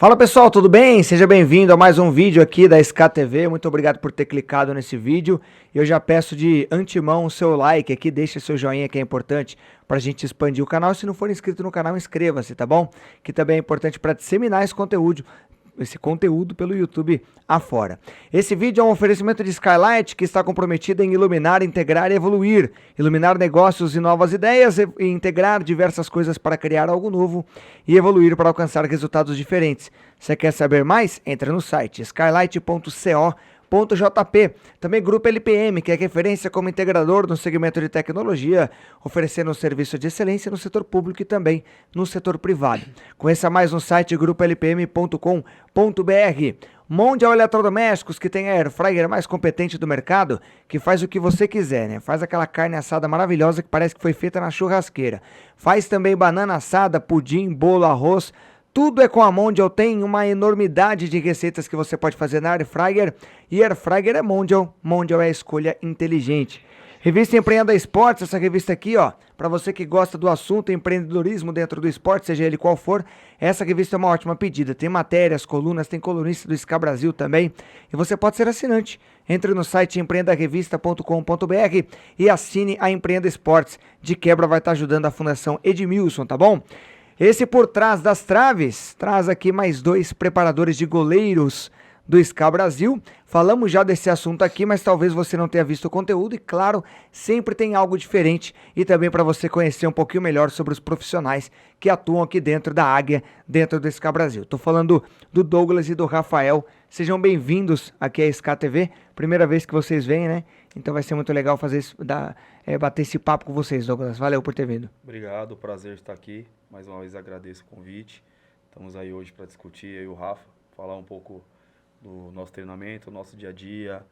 Fala pessoal, tudo bem? Seja bem-vindo a mais um vídeo aqui da SK TV. Muito obrigado por ter clicado nesse vídeo. Eu já peço de antemão o seu like aqui, deixa seu joinha que é importante para a gente expandir o canal. Se não for inscrito no canal, inscreva-se, tá bom? Que também é importante para disseminar esse conteúdo pelo YouTube afora. Esse vídeo é um oferecimento de Skylight, que está comprometido em iluminar, integrar e evoluir, iluminar negócios e novas ideias e integrar diversas coisas para criar algo novo e evoluir para alcançar resultados diferentes. Você quer saber mais? Entra no site skylight.co.jp. Também Grupo LPM, que é referência como integrador no segmento de tecnologia, oferecendo um serviço de excelência no setor público e também no setor privado. Conheça mais no site grupolpm.com.br. Mondial Eletrodomésticos, que tem a air fryer mais competente do mercado, que faz o que você quiser, né? Faz aquela carne assada maravilhosa que parece que foi feita na churrasqueira. Faz também banana assada, pudim, bolo, arroz. Tudo é com a Mondial, tem uma enormidade de receitas que você pode fazer na Air Fryer. E Air Fryer é Mondial, Mondial é a escolha inteligente. Revista Empreenda Esportes, essa revista aqui, ó, para você que gosta do assunto empreendedorismo dentro do esporte, seja ele qual for, essa revista é uma ótima pedida. Tem matérias, colunas, tem colunista do SK Brasil também, e você pode ser assinante. Entre no site empreendarevista.com.br e assine a Empreenda Esportes. De quebra vai estar ajudando a Fundação Edmilson, tá bom? Esse Por Trás das Traves traz aqui mais 2 preparadores de goleiros do SK Brasil. Falamos já desse assunto aqui, mas talvez você não tenha visto o conteúdo e, claro, sempre tem algo diferente e também para você conhecer um pouquinho melhor sobre os profissionais que atuam aqui dentro da Águia, dentro do SK Brasil. Estou falando do Douglas e do Rafael. Sejam bem-vindos aqui à SK TV. Primeira vez que vocês vêm, né? Então vai ser muito legal fazer isso, bater esse papo com vocês, Douglas. Valeu por ter vindo. Obrigado, prazer estar aqui. Mais uma vez agradeço o convite. Estamos aí hoje para discutir, eu e o Rafa, falar um pouco do nosso treinamento, nosso dia a dia,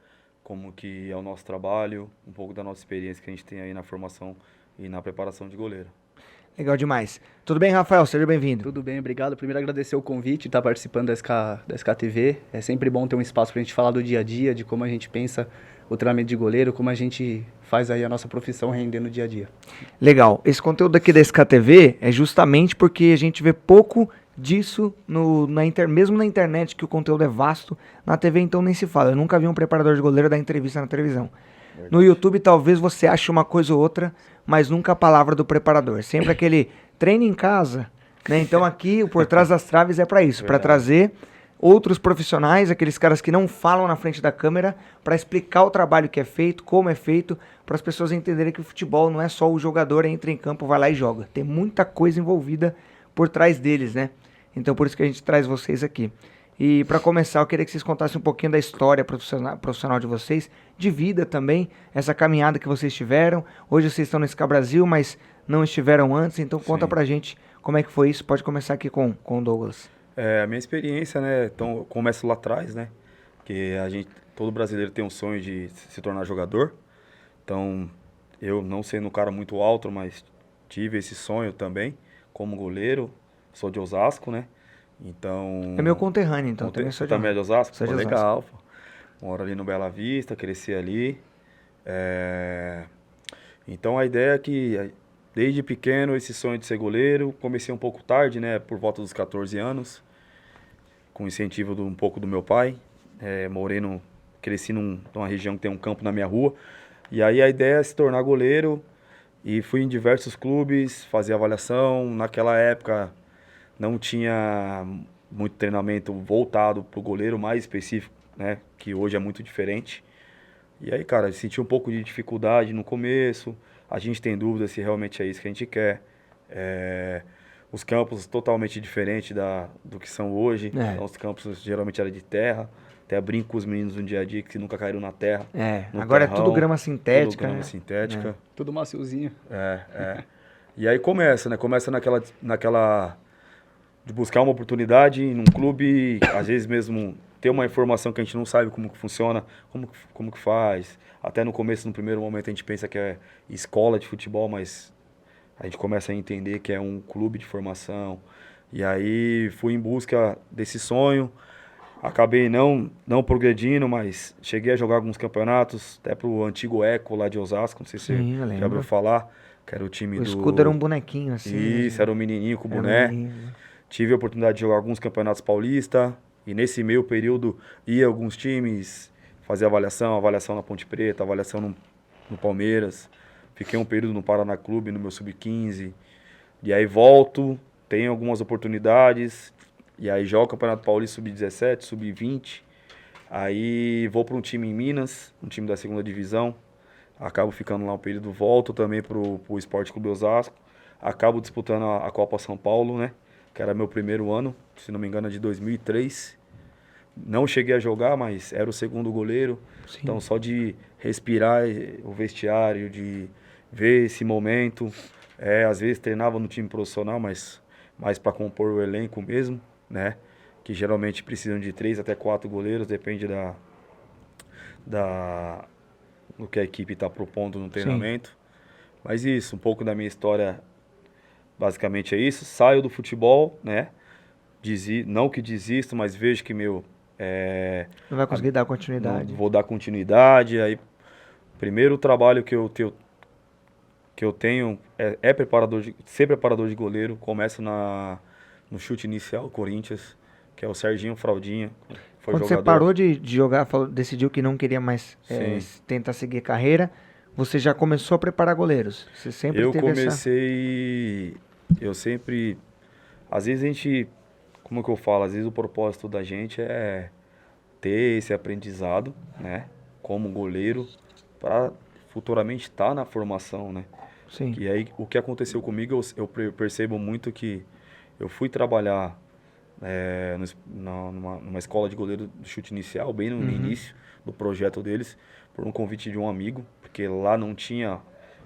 como que é o nosso trabalho, um pouco da nossa experiência que a gente tem aí na formação e na preparação de goleiro. Legal demais. Tudo bem, Rafael? Seja bem-vindo. Tudo bem, obrigado. Primeiro agradecer o convite, estar participando da SK TV. É sempre bom ter um espaço para a gente falar do dia a dia, de como a gente pensa o treinamento de goleiro, como a gente faz aí a nossa profissão render no dia a dia. Legal. Esse conteúdo aqui da SK TV é justamente porque a gente vê pouco disso mesmo na internet, que o conteúdo é vasto. Na TV então nem se fala. Eu nunca vi um preparador de goleiro dar entrevista na televisão. Verdade. No YouTube talvez você ache uma coisa ou outra, mas nunca a palavra do preparador. Sempre aquele treino em casa, né? Então aqui o Por Trás das Traves é para isso, para trazer outros profissionais, aqueles caras que não falam na frente da câmera, para explicar o trabalho que é feito, como é feito, para as pessoas entenderem que o futebol não é só o jogador entra em campo, vai lá e joga. Tem muita coisa envolvida por trás deles, né? Então por isso que a gente traz vocês aqui. E para começar, eu queria que vocês contassem um pouquinho da história profissional de vocês, de vida também, essa caminhada que vocês tiveram. Hoje vocês estão no SK Brasil, mas não estiveram antes, então conta pra gente como é que foi isso. Pode começar aqui com o Douglas. A minha experiência, né, então eu começo lá atrás, né, porque todo brasileiro tem um sonho de se tornar jogador. Então, eu não sendo um cara muito alto, mas tive esse sonho também, como goleiro. Sou de Osasco, né? Então... É meu conterrâneo, então. Também sou de Também é de Osasco? Sou de Osasco. Legal, pô. Moro ali no Bela Vista, cresci ali. Então, a ideia é que, desde pequeno, esse sonho de ser goleiro, comecei um pouco tarde, né? Por volta dos 14 anos, com incentivo um pouco do meu pai. Cresci numa região que tem um campo na minha rua. E aí a ideia é se tornar goleiro. E fui em diversos clubes, fazer avaliação. Naquela época não tinha muito treinamento voltado para o goleiro mais específico, né? Que hoje é muito diferente. E aí, cara, senti um pouco de dificuldade no começo. A gente tem dúvida se realmente é isso que a gente quer. Os campos totalmente diferentes do que são hoje. Então, os campos geralmente eram de terra. Até brinco com os meninos no dia a dia que nunca caíram na terra. Agora terrão, é tudo grama sintética. Tudo grama sintética. Tudo maciozinho. E aí começa, né? Começa naquela de buscar uma oportunidade num clube, às vezes mesmo ter uma informação que a gente não sabe como que funciona, como que faz. Até no começo, no primeiro momento, a gente pensa que é escola de futebol, mas a gente começa a entender que é um clube de formação. E aí fui em busca desse sonho. Acabei não progredindo, mas cheguei a jogar alguns campeonatos, até pro antigo Eco lá de Osasco, não sei se você já ouviu falar, que era o time do... O escudo era um bonequinho assim. Isso, era um menininho com boné. tive a oportunidade de jogar alguns campeonatos paulistas, e nesse meio período ia alguns times fazer avaliação na Ponte Preta, avaliação no Palmeiras. Fiquei um período no Paraná Clube, no meu Sub-15. E aí volto, tenho algumas oportunidades, e aí jogo o Campeonato Paulista Sub-17, Sub-20. Aí vou para um time em Minas, um time da 2ª divisão. Acabo ficando lá um período, volto também pro Sport Clube Osasco. Acabo disputando a Copa São Paulo, né? Que era meu primeiro ano, se não me engano é de 2003. Não cheguei a jogar, mas era o 2º goleiro. Sim. Então só de respirar o vestiário, de ver esse momento. Às vezes treinava no time profissional, mas mais para compor o elenco mesmo, né? Que geralmente precisam de 3 até 4 goleiros, depende do que a equipe está propondo no treinamento. Sim. Mas isso, um pouco da minha história, basicamente é isso. Saio do futebol, né? Não que desisto, mas vejo que não vai conseguir dar continuidade. Não vou dar continuidade. Aí, primeiro trabalho que eu tenho ser preparador de goleiro. Começo no chute inicial, Corinthians, que é o Serginho Fraldinha. Foi Quando jogador. você parou de jogar, decidiu que não queria mais tentar seguir carreira, você já começou a preparar goleiros? Você sempre Eu sempre... Às vezes a gente... Como que eu falo? Às vezes o propósito da gente é ter esse aprendizado, né? Como goleiro, para futuramente estar na formação, né? Sim. E aí, o que aconteceu comigo, eu percebo muito que eu fui trabalhar numa escola de goleiro do chute inicial, bem no início do projeto deles, por um convite de um amigo, porque lá não tinha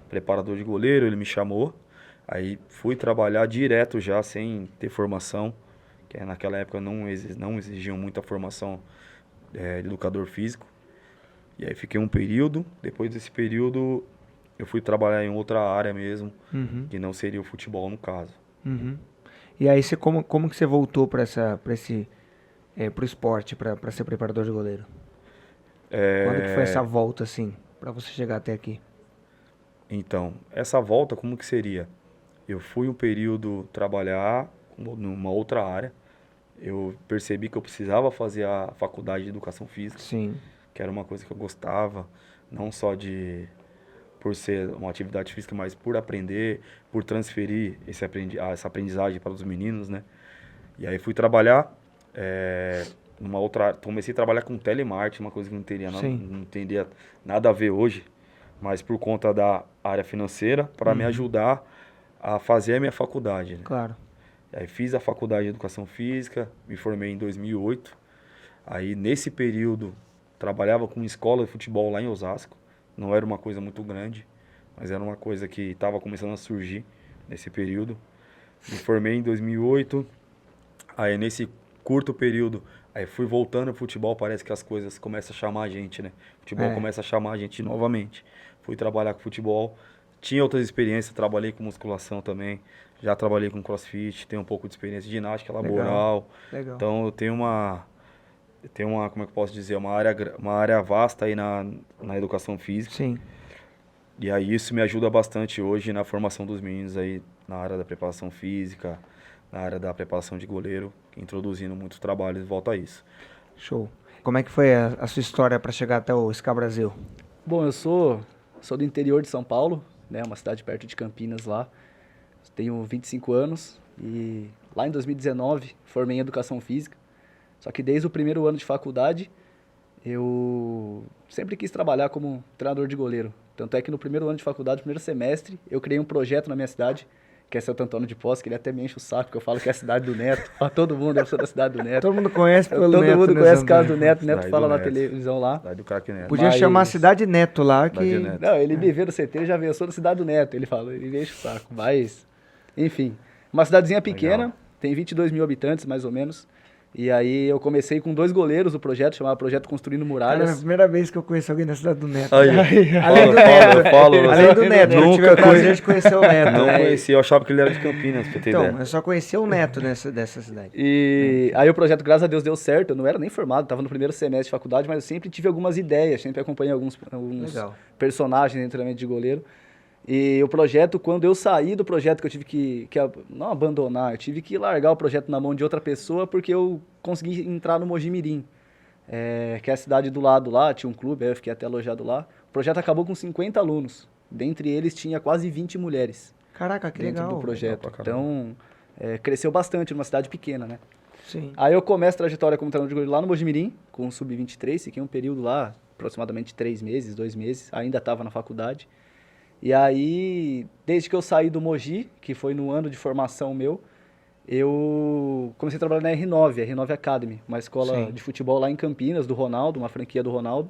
preparador de goleiro, ele me chamou. Aí fui trabalhar direto já, sem ter formação, que naquela época não exigiam muita formação de educador físico. E aí fiquei um período, depois desse período eu fui trabalhar em outra área mesmo, que não seria o futebol no caso. E aí você como que você voltou para pro esporte, para ser preparador de goleiro? Quando que foi essa volta assim, para você chegar até aqui? Então, essa volta como que seria? Eu fui um período trabalhar numa outra área. Eu percebi que eu precisava fazer a faculdade de educação física. Sim. Que era uma coisa que eu gostava, não só por ser uma atividade física, mas por aprender, por transferir essa aprendizagem para os meninos, né? E aí fui trabalhar numa outra área. Comecei a trabalhar com telemarketing, uma coisa que não teria nada a ver hoje, mas por conta da área financeira, para me ajudar a fazer a minha faculdade, né? Claro. Aí fiz a faculdade de educação física, me formei em 2008. Aí nesse período trabalhava com escola de futebol lá em Osasco. Não era uma coisa muito grande, mas era uma coisa que estava começando a surgir nesse período. Me formei em 2008. Aí nesse curto período, aí fui voltando ao futebol, parece que as coisas começam a chamar a gente, né? O futebol começa a chamar a gente novamente. Fui trabalhar com futebol. Tinha outras experiências, trabalhei com musculação também. Já trabalhei com crossfit, tenho um pouco de experiência de ginástica laboral. Legal. Então eu tenho uma, como é que eu posso dizer, uma área vasta aí na educação física. Sim. E aí isso me ajuda bastante hoje na formação dos meninos aí, na área da preparação física, na área da preparação de goleiro, introduzindo muitos trabalhos em volta a isso. Show. Como é que foi a sua história para chegar até o SK Brasil? Bom, eu sou do interior de São Paulo, né, uma cidade perto de Campinas lá. Tenho 25 anos e lá em 2019 formei em Educação Física. Só que desde o primeiro ano de faculdade eu sempre quis trabalhar como treinador de goleiro. Tanto é que no primeiro ano de faculdade, primeiro semestre, eu criei um projeto na minha cidade, que é Santo Antônio de Posse, que ele até me enche o saco, porque eu falo que é a cidade do Neto. Todo mundo é da cidade do Neto. Todo mundo conhece pelo Neto. Todo mundo né, conhece o caso do Zambé? Neto. O Neto Cidade fala do na Neto. televisão lá. Cidade do craque Neto. Podia Mas- chamar a Cidade Neto lá, que... Cidade Neto. Não, ele me vê no CT, ele já vê, eu sou da cidade do Neto. Ele fala, ele me enche o saco. Mas, enfim, uma cidadezinha pequena, Legal. tem 22 mil habitantes, mais ou menos. E aí eu comecei com 2 goleiros o projeto, chamava Projeto Construindo Cara, é a Muralhas. primeira vez que eu conheço alguém da Cidade do Neto. Aí, Além do Neto. falo. Além do Neto, eu tive o prazer de conhecer o Neto. Não né? conhecia, eu achava que ele era de Campinas, pra ter Então, ideia. eu só conhecia o Neto dessa cidade. E aí o projeto, graças a Deus, deu certo. Eu não era nem formado, estava no primeiro semestre de faculdade, mas eu sempre tive algumas ideias, sempre acompanhei alguns Legal. personagens em treinamento de goleiro. E o projeto, quando eu saí do projeto, que eu tive que não abandonar, eu tive que largar o projeto na mão de outra pessoa, porque eu consegui entrar no Mojimirim, que é a cidade do lado lá, tinha um clube, aí eu fiquei até alojado lá. O projeto acabou com 50 alunos, dentre eles tinha quase 20 mulheres. Caraca, que dentro legal. do projeto. Legal pra caramba. Então, cresceu bastante numa cidade pequena, né? Sim. Aí eu começo a trajetória como treinador de goleiro lá no Mojimirim, com o Sub-23, fiquei um período lá, aproximadamente 3 meses, 2 meses, ainda estava na faculdade. E aí, desde que eu saí do Mogi, que foi no ano de formação meu, eu comecei a trabalhar na R9, R9 Academy, uma escola Sim. de futebol lá em Campinas, do Ronaldo, uma franquia do Ronaldo.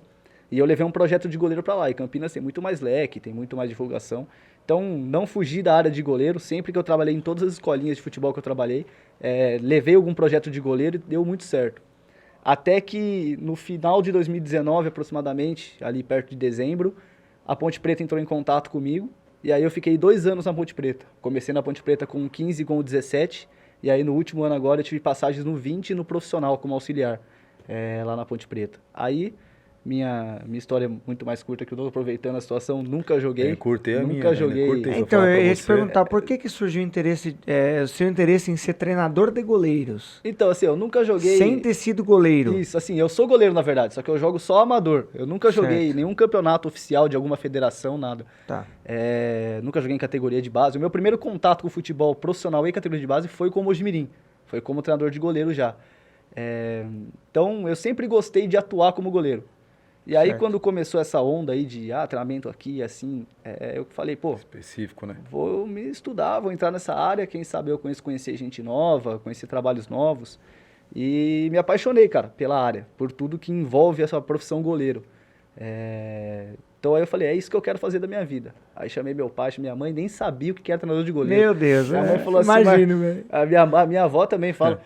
E eu levei um projeto de goleiro para lá. E Campinas tem muito mais leque, tem muito mais divulgação. Então, não fugi da área de goleiro. Sempre que eu trabalhei em todas as escolinhas de futebol que eu trabalhei, levei algum projeto de goleiro e deu muito certo. Até que no final de 2019, aproximadamente, ali perto de dezembro, a Ponte Preta entrou em contato comigo. E aí eu fiquei 2 anos na Ponte Preta. Comecei na Ponte Preta com 15 e com 17. E aí no último ano agora eu tive passagens no 20 e no profissional como auxiliar, lá na Ponte Preta. Aí minha história é muito mais curta, que eu estou aproveitando a situação, nunca joguei. Curtei a nunca minha, joguei. né? Curtei, vou Então, falar eu pra ia te você. perguntar, por que surgiu o seu interesse em ser treinador de goleiros? Então, assim, eu nunca joguei... Sem ter sido goleiro. Isso, assim, eu sou goleiro, na verdade, só que eu jogo só amador. Eu nunca joguei Certo. nenhum campeonato oficial de alguma federação, nada. Tá. Nunca joguei em categoria de base. O meu primeiro contato com o futebol profissional e categoria de base foi com o Mojimirim. Foi como treinador de goleiro já. Então, eu sempre gostei de atuar como goleiro. E aí, Certo. quando começou essa onda aí de treinamento aqui, assim, eu falei, pô, Específico, né? vou me estudar, vou entrar nessa área, quem sabe eu conhecer gente nova, conhecer trabalhos novos. E me apaixonei, cara, pela área, por tudo que envolve essa profissão goleiro. Então aí eu falei, é isso que eu quero fazer da minha vida. Aí chamei meu pai, chamei minha mãe, nem sabia o que era treinador de goleiro. Meu Deus, Minha mãe falou assim, imagino, mas velho. a minha avó também fala,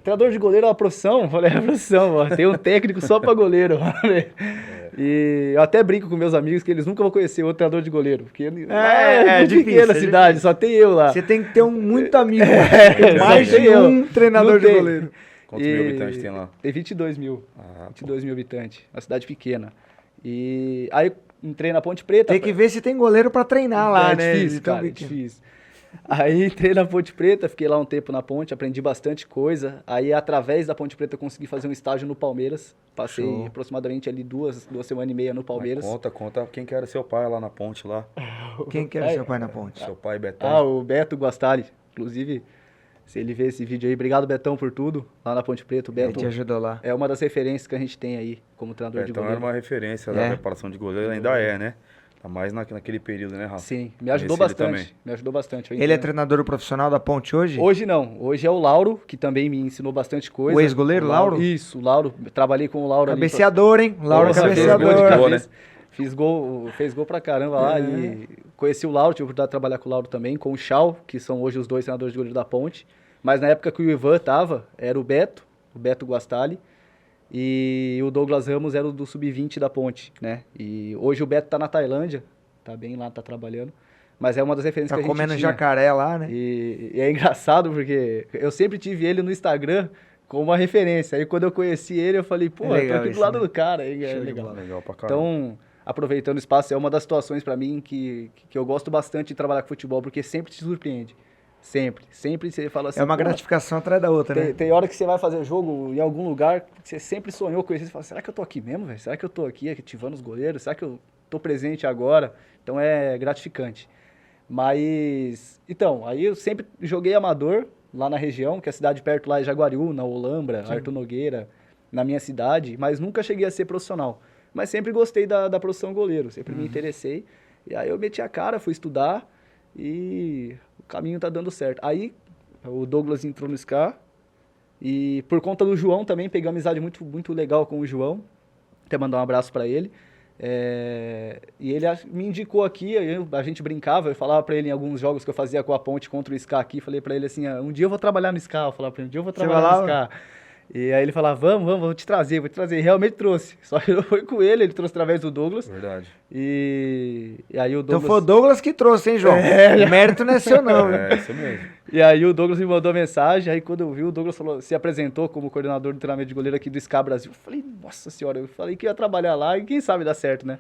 treinador de goleiro é uma profissão? Eu falei, é uma profissão, ó, tem um técnico só pra goleiro. Eu falei. E eu até brinco com meus amigos que eles nunca vão conhecer outro treinador de goleiro, porque é muito difícil, pequena a é cidade, difícil. só tem eu lá. Você tem que ter muito amigo. Mais só tem de eu. um treinador Não de tem. goleiro. Quantos mil habitantes tem lá? Tem 22 mil. Ah, 22 mil habitantes, uma cidade pequena. E aí entrei na Ponte Preta. Tem que ver se tem goleiro pra treinar lá, né? Difícil, Então, cara, é difícil. Aí entrei na Ponte Preta, fiquei lá um tempo na Ponte, aprendi bastante coisa. Aí, através da Ponte Preta, eu consegui fazer um estágio no Palmeiras. Passei Show. aproximadamente ali duas semanas e meia no Palmeiras. Conta quem que era seu pai lá na ponte lá. Quem que era seu pai na ponte? Seu pai Betão. O Beto Guastali. Inclusive, se ele ver esse vídeo aí, obrigado, Betão, por tudo. Lá na Ponte Preta, o Ele Beto te ajudou lá. é uma das referências que a gente tem aí como treinador de Betão goleiro. era uma referência É. da preparação de goleiro, ainda é, né? Tá mais naquele período, né, Rafa? Sim, me ajudou Conheci ele bastante. também. Me ajudou bastante. Eu Ele é entendo. treinador profissional da ponte hoje? Hoje não. Hoje é o Lauro, que também me ensinou bastante coisa. O ex-goleiro, Lauro? Isso, o Lauro. Trabalhei com o Lauro ali. Cabeceador, hein? Lauro Nossa, fez cabeceador. gol de Boa, cabeça. Fez gol pra caramba lá. E conheci o Lauro, tive a oportunidade de trabalhar com o Lauro também, com o Chau, que são hoje os dois treinadores de goleiro da Ponte. Mas na época que o Ivan tava, era o Beto Guastali, e o Douglas Ramos era o do Sub-20 da Ponte, né? E hoje o Beto tá na Tailândia, tá bem lá, tá trabalhando. Mas é uma das referências Tá que a gente comendo tinha. jacaré lá, né? E é engraçado porque eu sempre tive ele no Instagram como uma referência. Aí quando eu conheci ele, eu falei, pô, É eu legal tô aqui do isso, lado né? do cara. Aí é Show de legal. bola. Legal pra caramba. Então, aproveitando o espaço, é uma das situações pra mim que eu gosto bastante de trabalhar com futebol, porque sempre te surpreende. Sempre. Sempre você fala assim. É uma "Pô, gratificação atrás da outra, né? tem hora que você vai fazer jogo em algum lugar que você sempre sonhou com isso. Você fala, será que eu tô aqui mesmo, velho? Será que eu tô aqui ativando os goleiros? Será que eu tô presente agora? Então é gratificante. Mas, então, aí eu sempre joguei amador lá na região, que é a cidade perto lá é Jaguariú, na Olambra, Arthur Nogueira, na minha cidade, mas nunca cheguei a ser profissional. Mas sempre gostei da profissão goleiro, sempre me interessei. E aí eu meti a cara, fui estudar e o caminho tá dando certo. Aí o Douglas entrou no SCA e por conta do João também, peguei uma amizade muito, muito legal com o João, até mandar um abraço para ele. E ele me indicou aqui, a gente brincava, eu falava pra ele em alguns jogos que eu fazia com a Ponte contra o SCA aqui, falei pra ele assim, um dia eu vou trabalhar no SCA, eu falava pra ele, um dia eu vou trabalhar no SCA. E aí ele falava, vamos, vou te trazer, E realmente trouxe, só que não foi com ele trouxe através do Douglas. Verdade. E aí o Então Douglas... foi o Douglas que trouxe, hein, João? O mérito não é seu, não. É, isso mesmo. E aí o Douglas me mandou mensagem, aí quando eu vi, o Douglas se apresentou como coordenador do treinamento de goleiro aqui do SCA Brasil. Eu falei, nossa senhora, eu falei que ia trabalhar lá e quem sabe dar certo, né?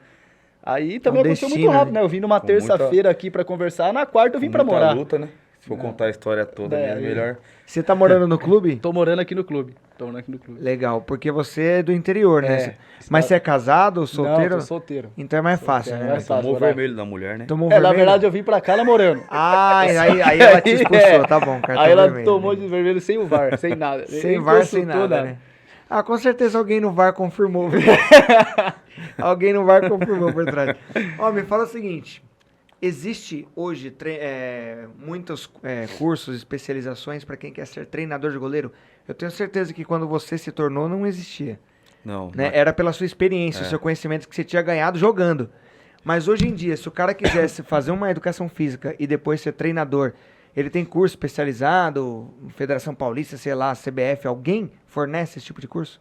Aí também aconteceu destino, muito rápido, né? né? Eu vim numa Com muita- terça-feira aqui pra conversar, na quarta eu vim Com pra muita morar. luta, né? Se for contar a história toda, É, é melhor. Você tá morando no clube? Tô morando aqui no clube. Legal, porque você é do interior, né? É, Mas você é casado, solteiro? Não, tô solteiro. Então é mais fácil, Solteiro, né? é mais fácil. Tomou o morar. vermelho da mulher, né? Tomou Na vermelho? verdade eu vim pra cá namorando. Ah, aí ela te expulsou, tá bom, cartão Aí ela vermelho. tomou de vermelho sem o VAR, sem nada. Sem Nem VAR, sem consultou nada, né? Ah, com certeza alguém no VAR confirmou. Viu? Alguém no VAR confirmou por trás. Ó, me fala o seguinte. Existe hoje muitos cursos, especializações para quem quer ser treinador de goleiro? Eu tenho certeza que quando você se tornou não existia. Não, Né? não. Era pela sua experiência, o seu conhecimento que você tinha ganhado jogando. Mas hoje em dia, se o cara quisesse fazer uma educação física e depois ser treinador, ele tem curso especializado, Federação Paulista, sei lá, CBF, alguém fornece esse tipo de curso?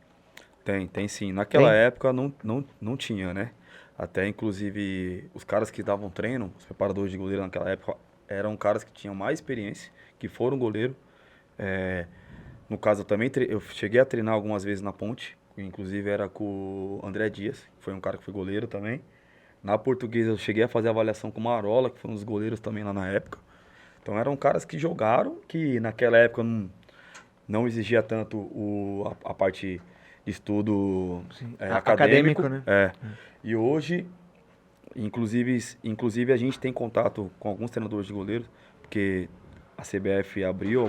Tem sim. Naquela Tem? época não tinha, né? Até inclusive os caras que davam treino, os preparadores de goleiro naquela época, eram caras que tinham mais experiência, que foram goleiro. No caso, eu também eu cheguei a treinar algumas vezes na Ponte, inclusive era com o André Dias, que foi um cara que foi goleiro também. Na Portuguesa eu cheguei a fazer avaliação com o Marola, que foi um dos goleiros também lá na época. Então eram caras que jogaram, que naquela época não exigia tanto a parte de estudo acadêmico, né? E hoje, inclusive a gente tem contato com alguns treinadores de goleiros, porque a CBF abriu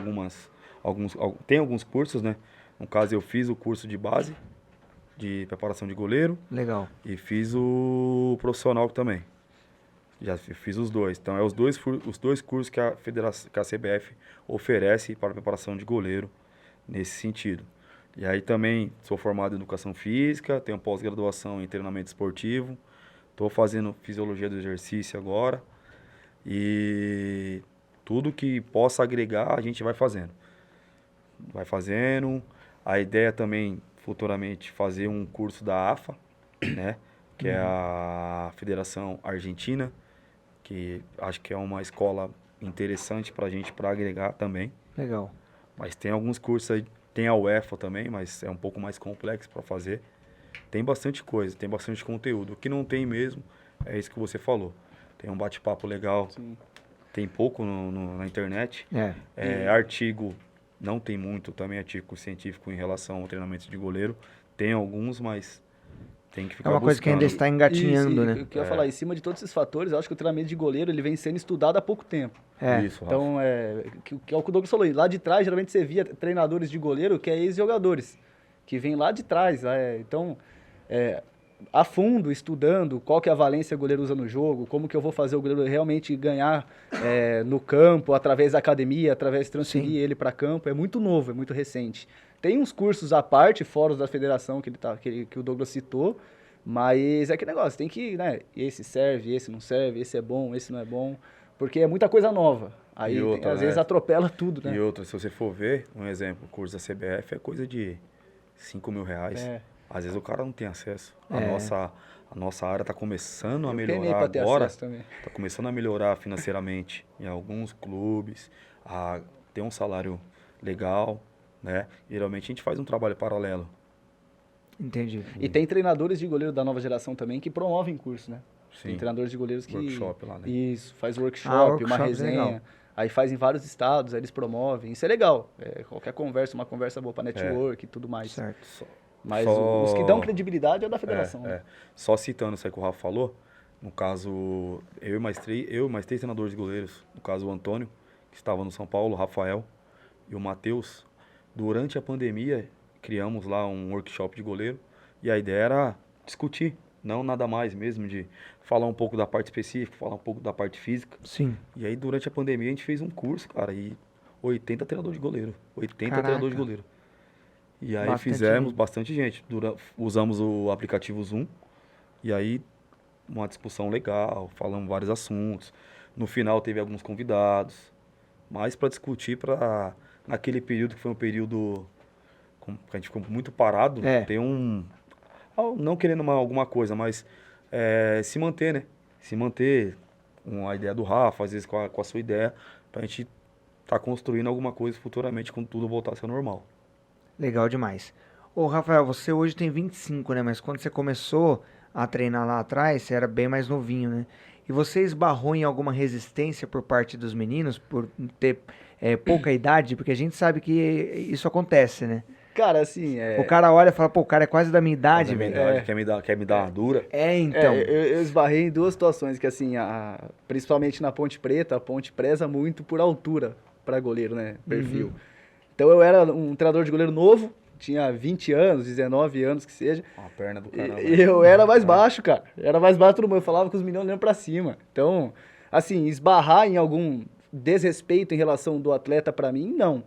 tem alguns cursos, né? No caso eu fiz o curso de base, de preparação de goleiro, Legal. e fiz o profissional também. Já fiz os dois. Então, os dois cursos que que a CBF oferece para a preparação de goleiro nesse sentido. E aí também sou formado em Educação Física, tenho pós-graduação em treinamento esportivo, estou fazendo Fisiologia do Exercício agora. E tudo que possa agregar, a gente vai fazendo. Vai fazendo. A ideia também, futuramente, fazer um curso da AFA, né? Que é a Federação Argentina, que acho que é uma escola interessante para a gente, para agregar também. Legal. Mas tem alguns cursos aí, tem a UEFA também, mas é um pouco mais complexo para fazer. Tem bastante coisa, tem bastante conteúdo. O que não tem mesmo é isso que você falou. Tem um bate-papo legal, Sim. tem pouco na internet. Artigo, não tem muito também, artigo científico em relação ao treinamento de goleiro. Tem alguns, mas tem que ficar É uma coisa que ainda buscando. está engatinhando, né? Eu queria falar, em cima de todos esses fatores, eu acho que o treinamento de goleiro ele vem sendo estudado há pouco tempo. Isso, Rafa. Então, que é o que o Douglas falou. Lá de trás, geralmente você via treinadores de goleiro que é ex-jogadores, que vêm lá de trás. A fundo, estudando qual que é a valência que o goleiro usa no jogo, como que eu vou fazer o goleiro realmente ganhar no campo, através da academia, através de transferir ele para campo. É muito novo, é muito recente. Tem uns cursos à parte, fóruns da federação que o Douglas citou, mas é que negócio, tem que, né, esse serve, esse não serve, esse é bom, esse não é bom, porque é muita coisa nova. Aí, E outra, às vezes, atropela tudo, né? E outra, se você for ver, um exemplo, o curso da CBF é coisa de R$ 5.000. Às vezes o cara não tem acesso. A nossa área está começando a penei melhorar pra ter agora. acesso também. Está começando a melhorar financeiramente em alguns clubes, ter um salário legal, né? Geralmente a gente faz um trabalho paralelo. Entendi. E tem treinadores de goleiro da nova geração também que promovem curso, né? Sim. Tem treinadores de goleiros que... Workshop lá, né? Isso, faz workshop, workshop uma resenha. legal. Aí faz em vários estados, aí eles promovem. Isso é legal. Qualquer conversa, uma conversa boa para network e tudo mais. Certo. Mas os que dão credibilidade é da federação. Né? Só citando isso aí que o Rafa falou, no caso, eu e mais três treinadores de goleiros, no caso o Antônio, que estava no São Paulo, o Rafael e o Matheus, durante a pandemia, criamos lá um workshop de goleiro e a ideia era discutir, não nada mais mesmo, de falar um pouco da parte específica, falar um pouco da parte física. Sim. E aí, durante a pandemia, a gente fez um curso, cara, e 80 treinadores de goleiro. 80 Caraca. treinadores de goleiro. E aí Bastante fizemos gente. bastante gente. Usamos o aplicativo Zoom. E aí, uma discussão legal, falamos vários assuntos. No final, teve alguns convidados. Mas para discutir, naquele período que foi um período que a gente ficou muito parado, ter não querendo alguma coisa, mas se manter, né? Se manter com a ideia do Rafa, às vezes com a sua ideia, pra gente estar construindo alguma coisa futuramente quando tudo voltasse ao normal. Legal demais. Ô, Rafael, você hoje tem 25, né? Mas quando você começou a treinar lá atrás, você era bem mais novinho, né? E você esbarrou em alguma resistência por parte dos meninos por ter pouca idade? Porque a gente sabe que isso acontece, né? Cara, assim, O cara olha e fala, pô, o cara é quase da minha idade, Fazer velho. verdade, quer me dar uma dura. Então. eu esbarrei em duas situações que, assim, principalmente na Ponte Preta, a Ponte preza muito por altura para goleiro, né? Perfil. Então eu era um treinador de goleiro novo, tinha 20 anos, 19 anos que seja. Uma perna do caramba. E eu era mais baixo, cara. Era mais baixo todo mundo. Eu falava com os meninos olhando pra cima. Então, assim, esbarrar em algum desrespeito em relação do atleta pra mim, não.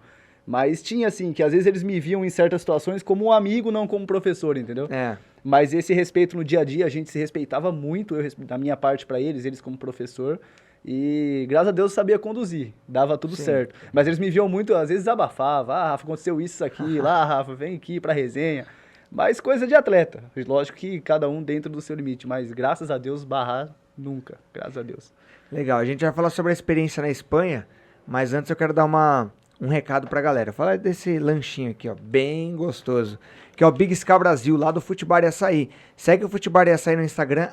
Mas tinha, assim, que às vezes eles me viam em certas situações como um amigo, não como professor, entendeu? É. Mas esse respeito no dia a dia, a gente se respeitava muito, da minha parte pra eles como professor. E graças a Deus eu sabia conduzir, dava tudo certo. Mas eles me viam muito, às vezes desabafava, Rafa, aconteceu isso aqui, lá, Rafa, vem aqui pra resenha. Mas coisa de atleta, lógico que cada um dentro do seu limite, mas graças a Deus barrar nunca, graças a Deus. Legal, a gente vai falar sobre a experiência na Espanha, mas antes eu quero dar um recado pra galera. Fala desse lanchinho aqui, ó, bem gostoso, que é o Big Sky Brasil, lá do Futebol e Açaí. Segue o Futebol e Açaí no Instagram,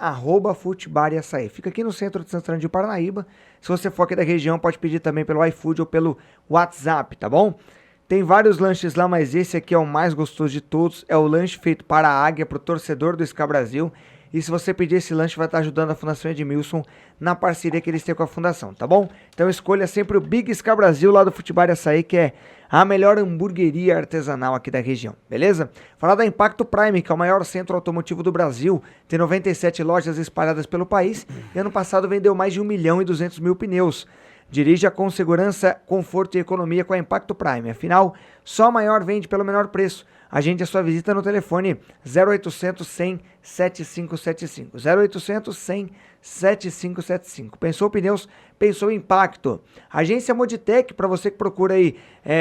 @Futebol e Açaí. Fica aqui no centro de Santana de Parnaíba. Se você for aqui da região, pode pedir também pelo iFood ou pelo WhatsApp, tá bom? Tem vários lanches lá, mas esse aqui é o mais gostoso de todos. É o lanche feito para a Águia, para o torcedor do Sky Brasil. E se você pedir esse lanche, vai estar ajudando a Fundação Edmilson na parceria que eles têm com a Fundação, tá bom? Então escolha sempre o Big Sky Brasil lá do Futebol e Açaí, que é a melhor hamburgueria artesanal aqui da região, beleza? Falar da Impacto Prime, que é o maior centro automotivo do Brasil. Tem 97 lojas espalhadas pelo país e ano passado vendeu mais de 1.200.000 pneus. Dirija com segurança, conforto e economia com a Impacto Prime. Afinal, só a maior vende pelo menor preço. Agende a sua visita no telefone 0800 100 7575. 0800 100 7575. Pensou pneus? Pensou impacto. Agência Moditec, para você que procura aí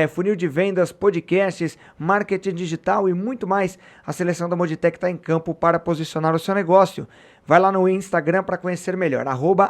funil de vendas, podcasts, marketing digital e muito mais. A seleção da Moditec está em campo para posicionar o seu negócio. Vai lá no Instagram para conhecer melhor.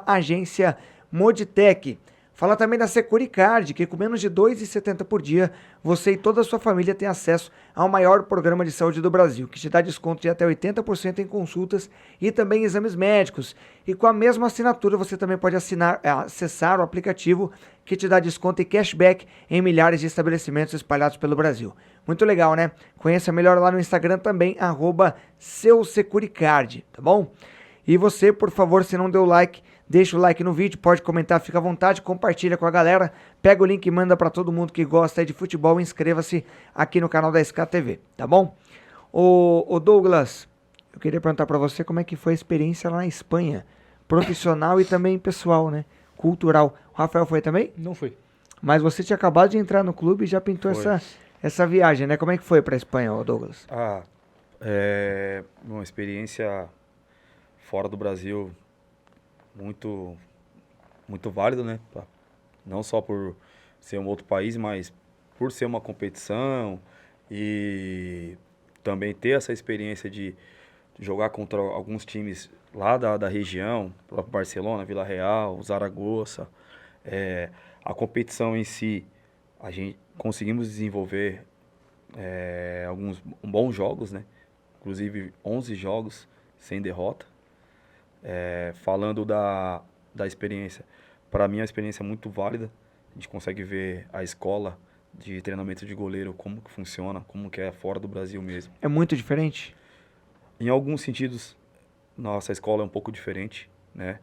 @Agência Moditec. Fala também da Securicard, que com menos de R$ 2,70 por dia, você e toda a sua família têm acesso ao maior programa de saúde do Brasil, que te dá desconto de até 80% em consultas e também exames médicos. E com a mesma assinatura, você também pode acessar o aplicativo que te dá desconto e cashback em milhares de estabelecimentos espalhados pelo Brasil. Muito legal, né? Conheça melhor lá no Instagram também, @SeuSecuricard, tá bom? E você, por favor, se não deu like, deixa o like no vídeo, pode comentar, fica à vontade, compartilha com a galera, pega o link e manda pra todo mundo que gosta de futebol e inscreva-se aqui no canal da SK TV, tá bom? Ô Douglas, eu queria perguntar pra você como é que foi a experiência lá na Espanha, profissional e também pessoal, né? Cultural. O Rafael foi também? Não fui. Mas você tinha acabado de entrar no clube e já pintou essa viagem, né? Como é que foi pra Espanha, ô Douglas? Uma experiência fora do Brasil muito válido, né? Não só por ser um outro país, mas por ser uma competição e também ter essa experiência de jogar contra alguns times lá da região, próprio Barcelona, Vila Real, Zaragoza. A competição em si, a gente conseguimos desenvolver alguns bons jogos, né? Inclusive 11 jogos sem derrota. Falando da experiência, para mim é uma experiência muito válida. A gente consegue ver a escola de treinamento de goleiro, como que funciona, como que é fora do Brasil mesmo. É muito diferente? Em alguns sentidos, nossa escola é um pouco diferente, né?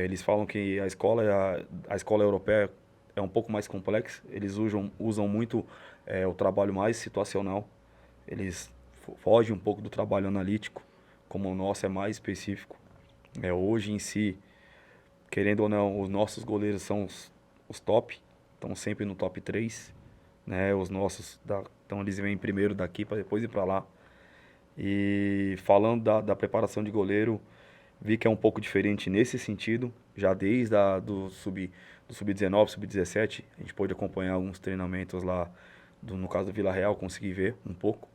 Eles falam que a escola europeia é um pouco mais complexa. Eles usam muito o trabalho mais situacional. Eles fogem um pouco do trabalho analítico, como o nosso é mais específico. Hoje em si, querendo ou não, os nossos goleiros são os top, estão sempre no top 3, né? Os nossos, então eles vêm primeiro daqui para depois ir para lá. E falando da preparação de goleiro, vi que é um pouco diferente nesse sentido, já desde do Sub-19, Sub-17, a gente pôde acompanhar alguns treinamentos lá, no caso do Vila Real, consegui ver um pouco.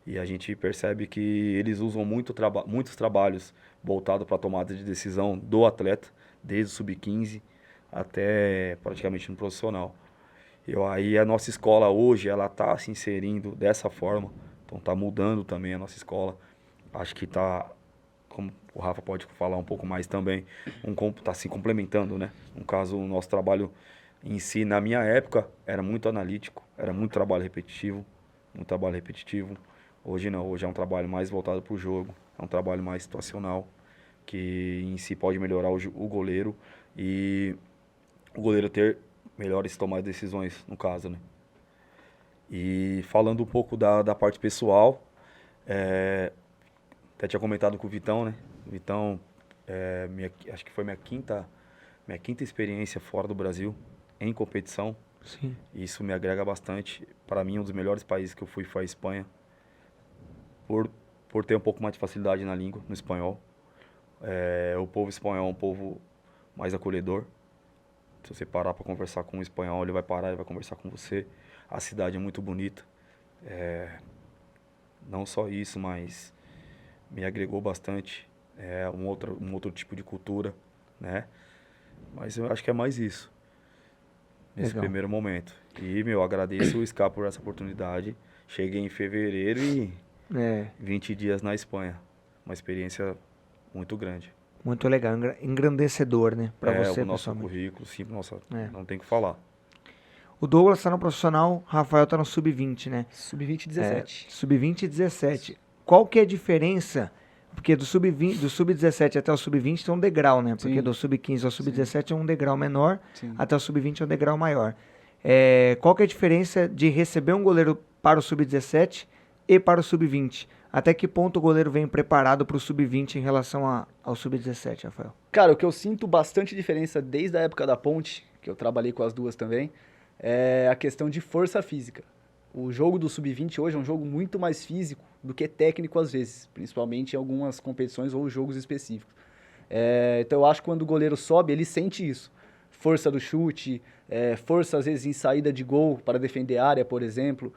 E a gente percebe que eles usam muitos trabalhos voltados para a tomada de decisão do atleta, desde o sub-15 até praticamente no profissional. Aí a nossa escola hoje, ela está se inserindo dessa forma, então está mudando também a nossa escola. Acho que está como o Rafa pode falar um pouco mais também, tá se complementando, né? No caso, o nosso trabalho em si, na minha época, era muito analítico, era muito trabalho repetitivo, muito trabalho repetitivo. Hoje não, hoje é um trabalho mais voltado para o jogo, é um trabalho mais situacional, que em si pode melhorar o goleiro e o goleiro ter melhores tomadas de decisões, no caso, né? E falando um pouco da parte pessoal, até tinha comentado com o Vitão, né? O Vitão, acho que foi minha quinta experiência fora do Brasil, em competição. Sim. Isso me agrega bastante. Para mim, um dos melhores países que eu fui foi a Espanha, por ter um pouco mais de facilidade na língua, no espanhol. O povo espanhol é um povo mais acolhedor. Se você parar para conversar com um espanhol, ele vai parar e vai conversar com você. A cidade é muito bonita. Não só isso, mas me agregou bastante. É um outro tipo de cultura, né? Mas eu acho que é mais isso, nesse Legal. primeiro momento. E, meu, agradeço o SCA por essa oportunidade. Cheguei em fevereiro e 20 dias na Espanha. Uma experiência muito grande. Muito legal, engrandecedor, né? Pra você, o nosso pessoalmente. currículo, sim, nossa, não tem o que falar. O Douglas tá no profissional, Rafael tá no sub-20, né? Sub-20 e 17. Sub-20 e 17. Qual que é a diferença? Porque do sub-20, do sub-17 até o sub-20 tem um degrau, né? Porque Sim. do sub-15 ao sub-17 é um degrau menor, Sim. até o sub-20 é um degrau maior. Qual que é a diferença de receber um goleiro para o sub-17 e para o sub-20? Até que ponto o goleiro vem preparado para o sub-20 em relação ao sub-17, Rafael? Cara, o que eu sinto bastante diferença desde a época da Ponte, que eu trabalhei com as duas também, é a questão de força física. O jogo do sub-20 hoje é um jogo muito mais físico do que técnico às vezes, principalmente em algumas competições ou jogos específicos. Então eu acho que quando o goleiro sobe, ele sente isso. Força do chute, força às vezes em saída de gol para defender a área, por exemplo.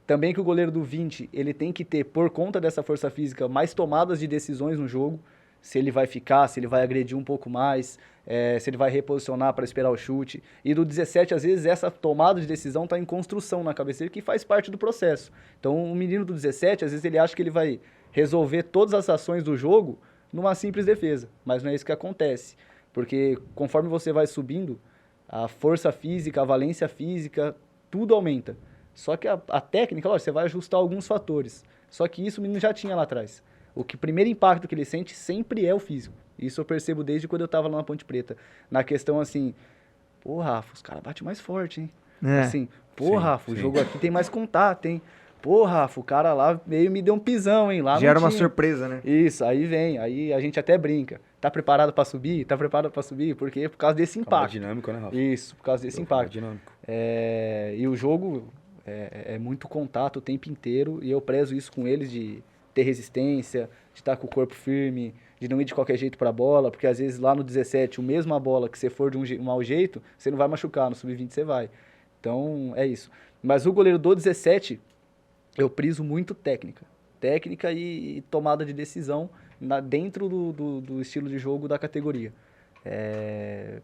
Também que o goleiro do 20, ele tem que ter, por conta dessa força física, mais tomadas de decisões no jogo. Se ele vai ficar, se ele vai agredir um pouco mais, se ele vai reposicionar para esperar o chute. E do 17, às vezes, essa tomada de decisão está em construção na cabeça dele, que faz parte do processo. Então, o menino do 17, às vezes, ele acha que ele vai resolver todas as ações do jogo numa simples defesa. Mas não é isso que acontece. Porque conforme você vai subindo, a força física, a valência física, tudo aumenta. Só que a técnica, lógico, você vai ajustar alguns fatores. Só que isso o menino já tinha lá atrás. O primeiro impacto que ele sente sempre é o físico. Isso eu percebo desde quando eu tava lá na Ponte Preta. Na questão assim, pô, Rafa, os caras batem mais forte, hein? Assim, pô, Sim, Rafa, o sim. jogo aqui tem mais contato, hein? Pô, Rafa, o cara lá meio me deu um pisão, hein? Lá não Gera uma tinha. surpresa, né? Isso, aí vem, aí a gente até brinca. Tá preparado pra subir? Tá preparado pra subir? Por quê? Por causa desse Fica mais impacto. dinâmico, né, Rafa? Isso, por causa desse Fica mais impacto. dinâmico. E o jogo é muito contato o tempo inteiro e eu prezo isso com eles de ter resistência, de estar com o corpo firme, de não ir de qualquer jeito para a bola, porque às vezes lá no 17, o mesmo bola que você for de um mau jeito, você não vai machucar, no sub-20 você vai. Então, é isso. Mas o goleiro do 17, eu priso muito técnica. Técnica e tomada de decisão dentro do estilo de jogo da categoria.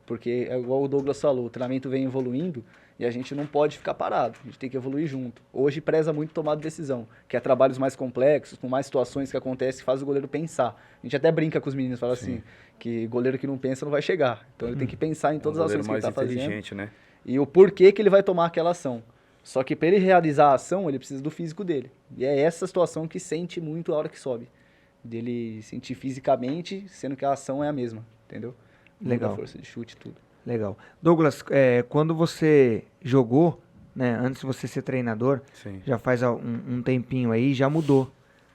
Porque é igual o Douglas falou, o treinamento vem evoluindo e a gente não pode ficar parado, a gente tem que evoluir junto. Hoje preza muito tomada de decisão, que é trabalhos mais complexos, com mais situações que acontecem, que faz o goleiro pensar. A gente até brinca com os meninos, fala assim, que goleiro que não pensa não vai chegar. Então ele tem que pensar em todas as ações que ele está fazendo. Inteligente, né? E o porquê que ele vai tomar aquela ação. Só que para ele realizar a ação, ele precisa do físico dele. E é essa situação que sente muito a hora que sobe. Dele sentir fisicamente, sendo que a ação é a mesma, entendeu? Legal. Muda a força de chute, tudo. Legal. Douglas, quando você jogou, né, antes de você ser treinador, Sim. já faz um tempinho aí, já mudou.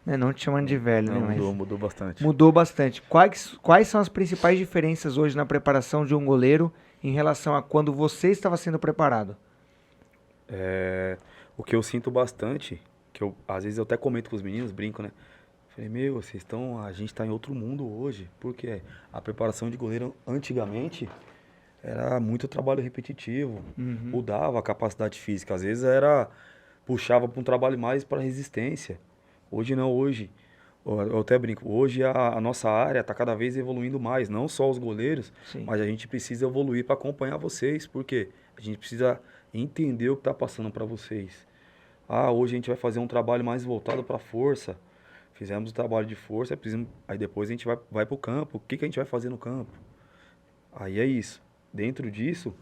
Né? Não te chamando de velho, Não, né? Mas mudou bastante. mudou bastante. Quais são as principais diferenças hoje na preparação de um goleiro em relação a quando você estava sendo preparado? O que eu sinto bastante, que às vezes eu até comento com os meninos, brinco, né? Falei, a gente tá em outro mundo hoje. Porque a preparação de goleiro antigamente era muito trabalho repetitivo, mudava a capacidade física. Às vezes puxava para um trabalho mais para resistência. Hoje não, eu até brinco, hoje a nossa área está cada vez evoluindo mais, não só os goleiros, Sim. mas a gente precisa evoluir para acompanhar vocês, porque a gente precisa entender o que está passando para vocês. Hoje a gente vai fazer um trabalho mais voltado para força. fizemos o trabalho de força, aí depois a gente vai pro campo. O que a gente vai fazer no campo? Aí é isso. Dentro disso,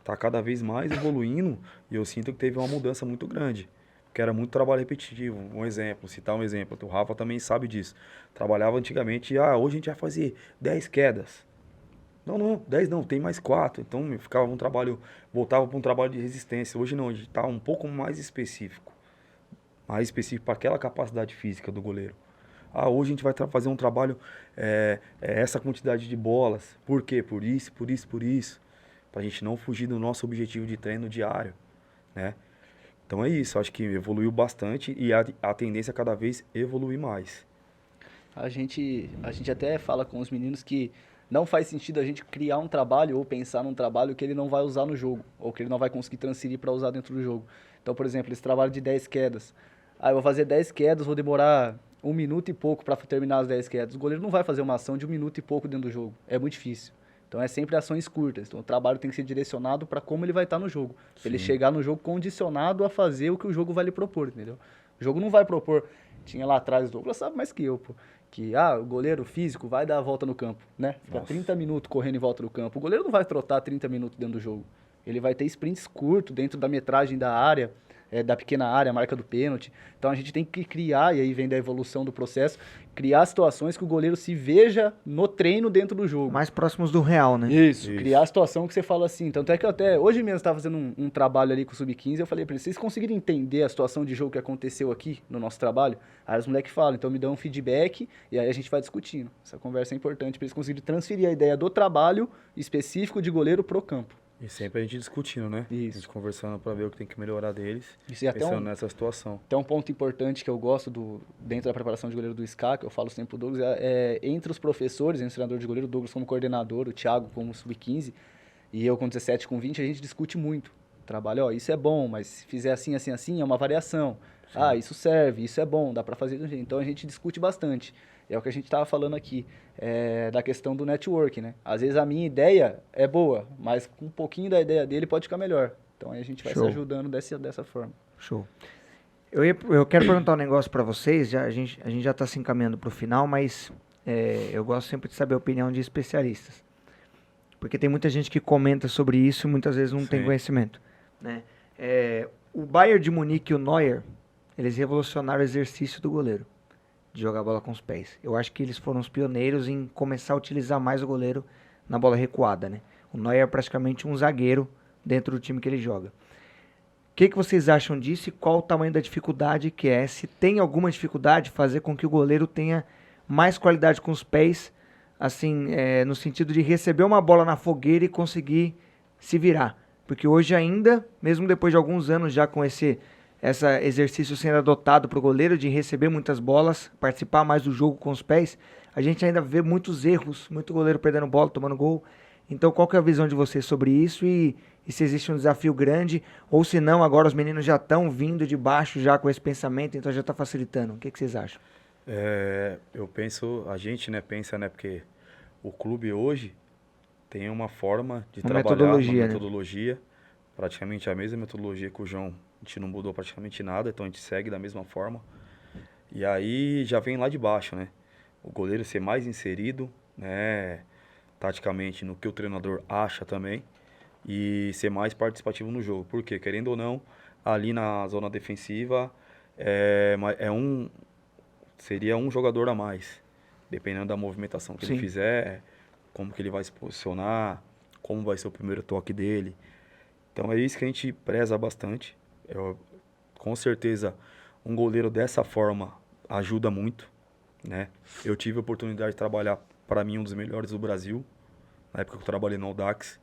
tá cada vez mais evoluindo e eu sinto que teve uma mudança muito grande. Porque era muito trabalho repetitivo. Um exemplo, citar um exemplo, o Rafa também sabe disso. Trabalhava antigamente, hoje a gente vai fazer 10 quedas. Não, 10 não, tem mais 4. Então ficava um trabalho, voltava para um trabalho de resistência. Hoje não, a gente tá um pouco mais específico. Mais específico para aquela capacidade física do goleiro. Hoje a gente vai fazer um trabalho, essa quantidade de bolas. Por quê? Por isso. Pra gente não fugir do nosso objetivo de treino diário, né? Então é isso, acho que evoluiu bastante e a tendência é cada vez evoluir mais. A gente até fala com os meninos que não faz sentido a gente criar um trabalho ou pensar num trabalho que ele não vai usar no jogo, ou que ele não vai conseguir transferir para usar dentro do jogo. Então, por exemplo, esse trabalho de 10 quedas. Eu vou fazer 10 quedas, vou demorar 1 minuto e pouco para terminar as 10 quedas. O goleiro não vai fazer uma ação de 1 minuto e pouco dentro do jogo. É muito difícil. Então é sempre ações curtas. Então o trabalho tem que ser direcionado para como ele vai estar no jogo. Pra ele chegar no jogo condicionado a fazer o que o jogo vai lhe propor, entendeu? O jogo não vai propor. Tinha lá atrás o Douglas, sabe mais que eu, pô. Que o goleiro físico vai dar a volta no campo, né? Fica 30 minutos correndo em volta do campo. O goleiro não vai trotar 30 minutos dentro do jogo. Ele vai ter sprints curtos dentro da metragem da área, da pequena área, a marca do pênalti. Então a gente tem que criar, e aí vem da evolução do processo, criar situações que o goleiro se veja no treino dentro do jogo. Mais próximos do real, né? Isso. Criar a situação que você fala assim. Tanto é que eu até, hoje mesmo, estava fazendo um trabalho ali com o Sub-15, eu falei para eles, vocês conseguiram entender a situação de jogo que aconteceu aqui no nosso trabalho? Aí os moleques falam, então me dão um feedback e aí a gente vai discutindo. Essa conversa é importante para eles conseguirem transferir a ideia do trabalho específico de goleiro pro campo. E sempre a gente discutindo, né? Isso. A gente conversando para ver o que tem que melhorar deles, Isso, e até pensando nessa situação. Então, um ponto importante que eu gosto dentro da preparação de goleiro do SCA, que eu falo sempre pro Douglas, entre os professores, entre o treinador de goleiro, o Douglas como coordenador, o Thiago como sub-15, e eu com 17, com 20, a gente discute muito. Trabalho, isso é bom, mas se fizer assim, assim, assim, é uma variação. Sim. Isso serve, isso é bom, dá para fazer do jeito. Então, a gente discute bastante. É o que a gente estava falando aqui, da questão do network, né? Às vezes a minha ideia é boa, mas com um pouquinho da ideia dele pode ficar melhor. Então, aí a gente vai se ajudando dessa forma. Show. Eu quero perguntar um negócio para vocês, a gente já está se encaminhando para o final, mas eu gosto sempre de saber a opinião de especialistas. Porque tem muita gente que comenta sobre isso e muitas vezes não tem conhecimento. Né? O Bayern de Munique e o Neuer, eles revolucionaram o exercício do goleiro, de jogar a bola com os pés. Eu acho que eles foram os pioneiros em começar a utilizar mais o goleiro na bola recuada. Né? O Neuer é praticamente um zagueiro dentro do time que ele joga. O que vocês acham disso e qual o tamanho da dificuldade que é? Se tem alguma dificuldade, fazer com que o goleiro tenha mais qualidade com os pés, assim, no sentido de receber uma bola na fogueira e conseguir se virar. Porque hoje ainda, mesmo depois de alguns anos já com esse exercício sendo adotado para o goleiro, de receber muitas bolas, participar mais do jogo com os pés, a gente ainda vê muitos erros, muito goleiro perdendo bola, tomando gol. Então, qual que é a visão de vocês sobre isso e se existe um desafio grande, ou se não, agora os meninos já estão vindo de baixo já com esse pensamento, então já está facilitando. O que vocês acham? Eu penso, a gente pensa, porque o clube hoje tem uma forma de trabalhar, uma metodologia, praticamente a mesma metodologia que o João, a gente não mudou praticamente nada, então a gente segue da mesma forma. E aí já vem lá de baixo, né? O goleiro ser mais inserido, né, taticamente no que o treinador acha também, e ser mais participativo no jogo. Porque, querendo ou não, ali na zona defensiva seria um jogador a mais, dependendo da movimentação que ele fizer, como que ele vai se posicionar, como vai ser o primeiro toque dele. Então é isso que a gente preza bastante. Com certeza, um goleiro dessa forma ajuda muito, né? Eu tive a oportunidade de trabalhar, para mim, um dos melhores do Brasil, na época que eu trabalhei no Audax,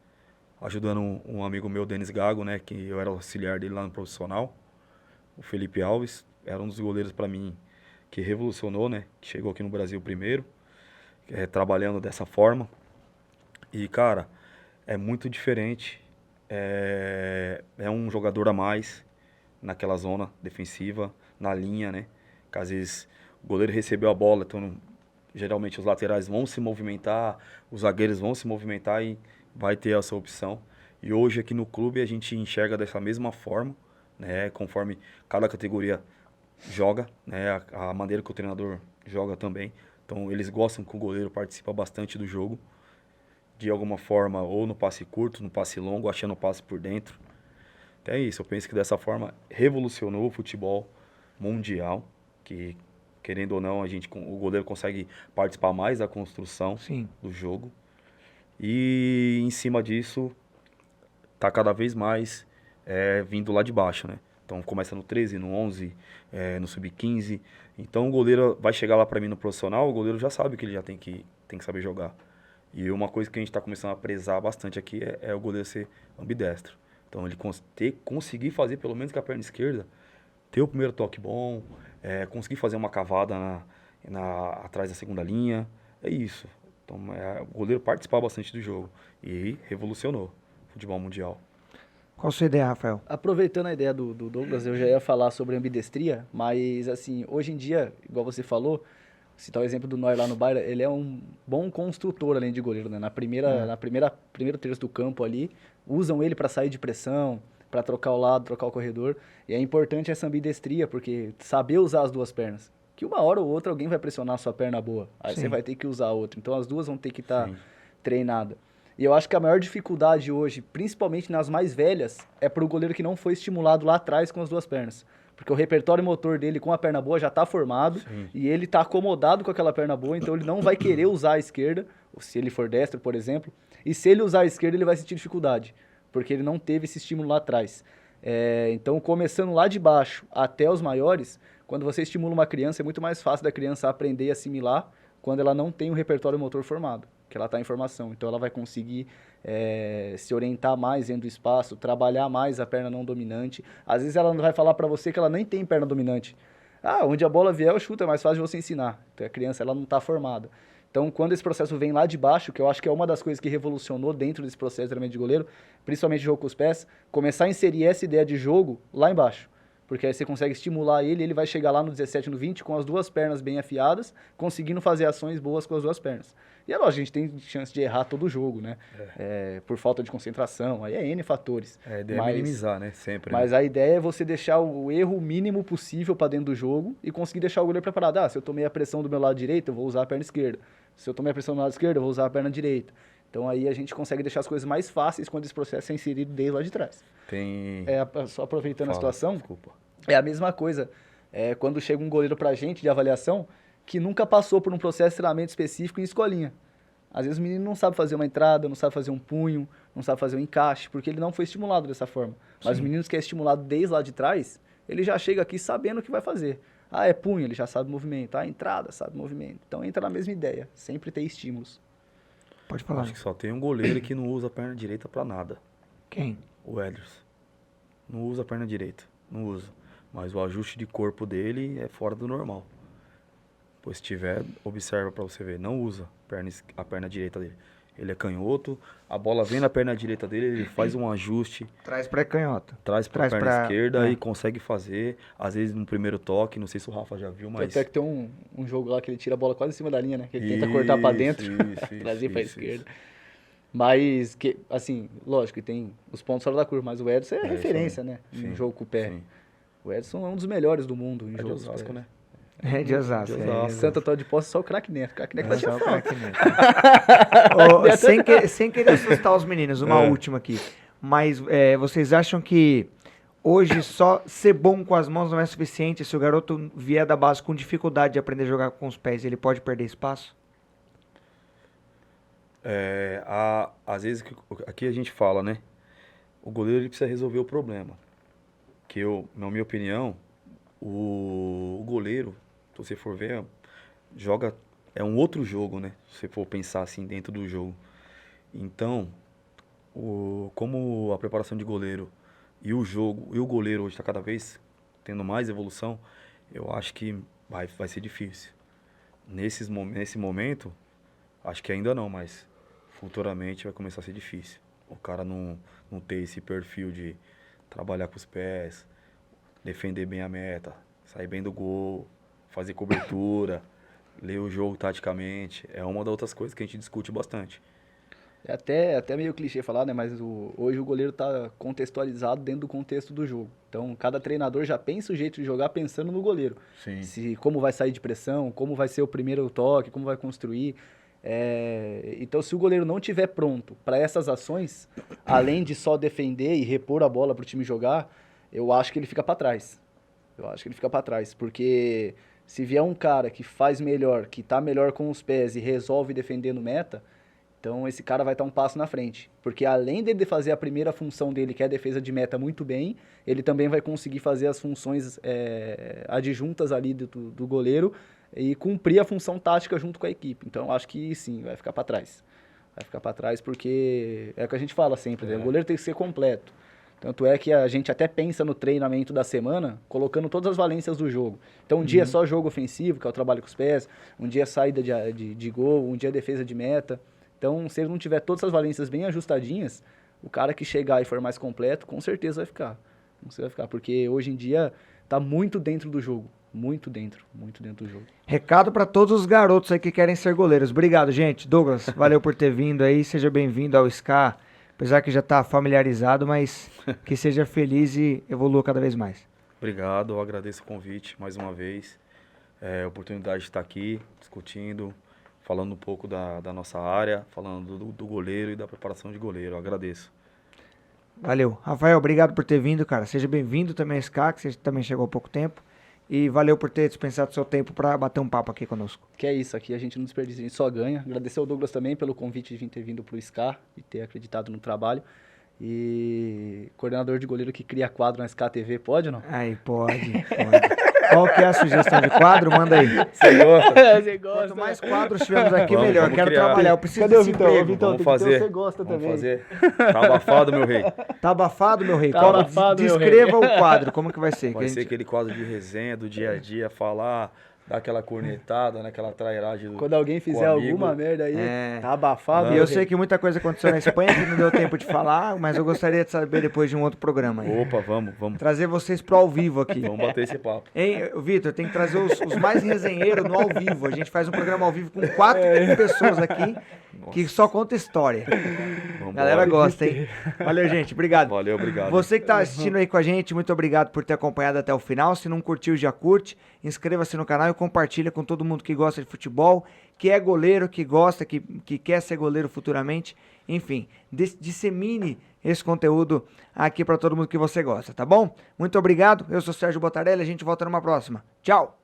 ajudando um amigo meu, Denis Gago, né, que eu era auxiliar dele lá no profissional. O Felipe Alves era um dos goleiros para mim que revolucionou, né, que chegou aqui no Brasil primeiro, trabalhando dessa forma. E, cara, é muito diferente. É um jogador a mais naquela zona defensiva, na linha, né, que às vezes o goleiro recebeu a bola, então geralmente os laterais vão se movimentar, os zagueiros vão se movimentar e vai ter essa opção. E hoje aqui no clube a gente enxerga dessa mesma forma, né? Conforme cada categoria joga, né? A maneira que o treinador joga também. Então, eles gostam que o goleiro participa bastante do jogo, de alguma forma, ou no passe curto, no passe longo, achando o passe por dentro. Então é isso, eu penso que dessa forma revolucionou o futebol mundial, que, querendo ou não, o goleiro consegue participar mais da construção Sim. do jogo. E em cima disso, tá cada vez mais vindo lá de baixo, né? Então começa no 13, no 11, no sub-15. Então o goleiro vai chegar lá para mim no profissional, o goleiro já sabe que ele já tem que saber jogar. E uma coisa que a gente está começando a prezar bastante aqui é o goleiro ser ambidestro. Então ele conseguir fazer pelo menos com a perna esquerda, ter o primeiro toque bom, conseguir fazer uma cavada atrás da segunda linha. É isso. Então o goleiro participar bastante do jogo. E revolucionou o futebol mundial. Qual a sua ideia, Rafael? Aproveitando a ideia do Douglas, eu já ia falar sobre ambidestria, mas assim, hoje em dia, igual você falou, citar o exemplo do Neuer lá no Bayern, ele é um bom construtor além de goleiro, né? Primeiro terço do campo ali, usam ele para sair de pressão, para trocar o lado, trocar o corredor, e é importante essa ambidestria, porque saber usar as duas pernas, que uma hora ou outra alguém vai pressionar a sua perna boa, aí Sim. você vai ter que usar a outra, então as duas vão ter que estar Sim. treinadas. E eu acho que a maior dificuldade hoje, principalmente nas mais velhas, é para o goleiro que não foi estimulado lá atrás com as duas pernas. Porque o repertório motor dele com a perna boa já está formado. Sim. E ele está acomodado com aquela perna boa, então ele não vai querer usar a esquerda, ou se ele for destro, por exemplo. E se ele usar a esquerda, ele vai sentir dificuldade, porque ele não teve esse estímulo lá atrás. Então, começando lá de baixo até os maiores, quando você estimula uma criança, é muito mais fácil da criança aprender e assimilar quando ela não tem um repertório motor formado, que ela está em formação. Então, ela vai conseguir se orientar mais dentro do espaço, trabalhar mais a perna não dominante. Às vezes ela não vai falar para você que ela nem tem perna dominante. Onde a bola vier, eu chuto, é mais fácil de você ensinar. Então, a criança ela não está formada. Então, quando esse processo vem lá de baixo, que eu acho que é uma das coisas que revolucionou dentro desse processo de treinamento de goleiro, principalmente jogo com os pés, começar a inserir essa ideia de jogo lá embaixo. Porque aí você consegue estimular ele, ele vai chegar lá no 17, no 20, com as duas pernas bem afiadas, conseguindo fazer ações boas com as duas pernas. E é lógico, a gente tem chance de errar todo o jogo, né? Por falta de concentração, aí é N fatores. A ideia é minimizar, né? Sempre. Mas né? a ideia é você deixar o erro mínimo possível para dentro do jogo e conseguir deixar o goleiro preparado. Se eu tomei a pressão do meu lado direito, eu vou usar a perna esquerda. Se eu tomei a pressão do lado esquerdo, eu vou usar a perna direita. Então aí a gente consegue deixar as coisas mais fáceis quando esse processo é inserido desde lá de trás. Só aproveitando a situação, Desculpa. é a mesma coisa. Quando chega um goleiro pra gente de avaliação que nunca passou por um processo de treinamento específico em escolinha. Às vezes o menino não sabe fazer uma entrada, não sabe fazer um punho, não sabe fazer um encaixe, porque ele não foi estimulado dessa forma. Mas os meninos que é estimulado desde lá de trás, ele já chega aqui sabendo o que vai fazer. É punho, ele já sabe o movimento. Entrada, sabe o movimento. Então entra na mesma ideia, sempre ter estímulos. Pode falar. Acho que só tem um goleiro que não usa a perna direita pra nada. Quem? O Ederson. Não usa a perna direita. Não usa. Mas o ajuste de corpo dele é fora do normal. Pois se tiver, observa pra você ver. Não usa a perna direita dele. Ele é canhoto, a bola vem na perna direita dele, ele faz um ajuste. Traz pra canhota. Traz pra perna esquerda é. e consegue fazer. Às vezes no primeiro toque, não sei se o Rafa já viu, mas... Até que tem um jogo lá que ele tira a bola quase em cima da linha, né? Que ele tenta cortar pra dentro, trazer pra esquerda. Mas, assim, lógico que tem os pontos fora da curva, mas o Edson é referência, né? Em jogo com o pé. Sim. O Edson é um dos melhores do mundo em É de jogos com Osasco, pé. né? É de Osasco. Santa Antônio de Posse, só o craque Neto. O craque Neto tá Só o tirando craque Neto. Sem querer assustar os meninos, uma última aqui. Mas vocês acham que hoje só ser bom com as mãos não é suficiente? Se o garoto vier da base com dificuldade de aprender a jogar com os pés, ele pode perder espaço? Às vezes, aqui a gente fala, né? O goleiro ele precisa resolver o problema. Na minha opinião, o goleiro, se você for ver, joga... É um outro jogo, né? Se você for pensar assim dentro do jogo. Então, como a preparação de goleiro e o jogo, e o goleiro hoje está cada vez tendo mais evolução, eu acho que vai ser difícil. Nesse momento, acho que ainda não, mas futuramente vai começar a ser difícil. O cara não ter esse perfil de trabalhar com os pés, defender bem a meta, sair bem do gol, fazer cobertura, ler o jogo taticamente. É uma das outras coisas que a gente discute bastante. É até meio clichê falar, né? Mas hoje o goleiro tá contextualizado dentro do contexto do jogo. Então, cada treinador já pensa o jeito de jogar pensando no goleiro. Sim. Como vai sair de pressão, como vai ser o primeiro toque, como vai construir. Então, se o goleiro não tiver pronto para essas ações, além de só defender e repor a bola para o time jogar, eu acho que ele fica para trás. Porque se vier um cara que faz melhor, que tá melhor com os pés e resolve defender no meta, então esse cara vai estar um passo na frente. Porque além dele fazer a primeira função dele, que é a defesa de meta, muito bem, ele também vai conseguir fazer as funções adjuntas ali do goleiro e cumprir a função tática junto com a equipe. Então eu acho que sim, vai ficar para trás. Vai ficar para trás porque é o que a gente fala sempre, né? O goleiro tem que ser completo. Tanto é que a gente até pensa no treinamento da semana, colocando todas as valências do jogo. Então, um dia é só jogo ofensivo, que é o trabalho com os pés, um dia é saída de gol, um dia é defesa de meta. Então, se ele não tiver todas as valências bem ajustadinhas, o cara que chegar e for mais completo, com certeza vai ficar. Porque hoje em dia tá muito dentro do jogo. Muito dentro do jogo. Recado para todos os garotos aí que querem ser goleiros. Obrigado, gente. Douglas, valeu por ter vindo aí. Seja bem-vindo ao SCA. Apesar que já está familiarizado, mas que seja feliz e evolua cada vez mais. Obrigado, eu agradeço o convite mais uma vez. A oportunidade de estar aqui discutindo, falando um pouco da nossa área, falando do goleiro e da preparação de goleiro. Eu agradeço. Valeu. Rafael, obrigado por ter vindo, cara. Seja bem-vindo também ao SCA, que você também chegou há pouco tempo. E valeu por ter dispensado seu tempo para bater um papo aqui conosco. Que é isso, aqui a gente não desperdiça, a gente só ganha. Agradecer ao Douglas também pelo convite de ter vindo para o SCA e ter acreditado no trabalho. E coordenador de goleiro que cria quadro na SCA TV, pode ou não? Aí, pode. Qual que é a sugestão de quadro? Manda aí. Você gosta? Você gosta. Quanto mais quadros tivermos aqui, Vamos, melhor. vamos Quero criar. trabalhar, eu preciso Cadê o desse Vitão? emprego. Vitão, Vamos tem que ter fazer. o Você Gosta Vamos também. fazer. Tá abafado, meu rei. Tá abafado, meu rei? Tá Qual- abafado, meu Descreva o quadro, como que vai ser? Vai Que a ser gente- aquele quadro de resenha do dia a dia, falar, dar aquela cornetada, naquela trairagem do Quando alguém fizer com o amigo. alguma merda aí, É. tá abafado. E meu eu rei. sei que muita coisa aconteceu na Espanha que não deu tempo de falar, mas eu gostaria de saber depois de um outro programa aí. Opa, vamos Trazer vocês pro ao vivo aqui. vamos bater esse papo. Hein, Vitor, tem que trazer os mais resenheiros no ao vivo. A gente faz um programa ao vivo com 4 pessoas aqui que só conta história. Vamos A galera embora. gosta, hein? Valeu, gente. Obrigado. Valeu, obrigado. Você que tá assistindo aí com a gente, muito obrigado por ter acompanhado até o final. Se não curtiu, já curte. Inscreva-se no canal e compartilha com todo mundo que gosta de futebol, que é goleiro, que gosta, que quer ser goleiro futuramente. Enfim, dissemine esse conteúdo aqui para todo mundo que você gosta, tá bom? Muito obrigado. Eu sou Sérgio Botarelli. A gente volta numa próxima. Tchau!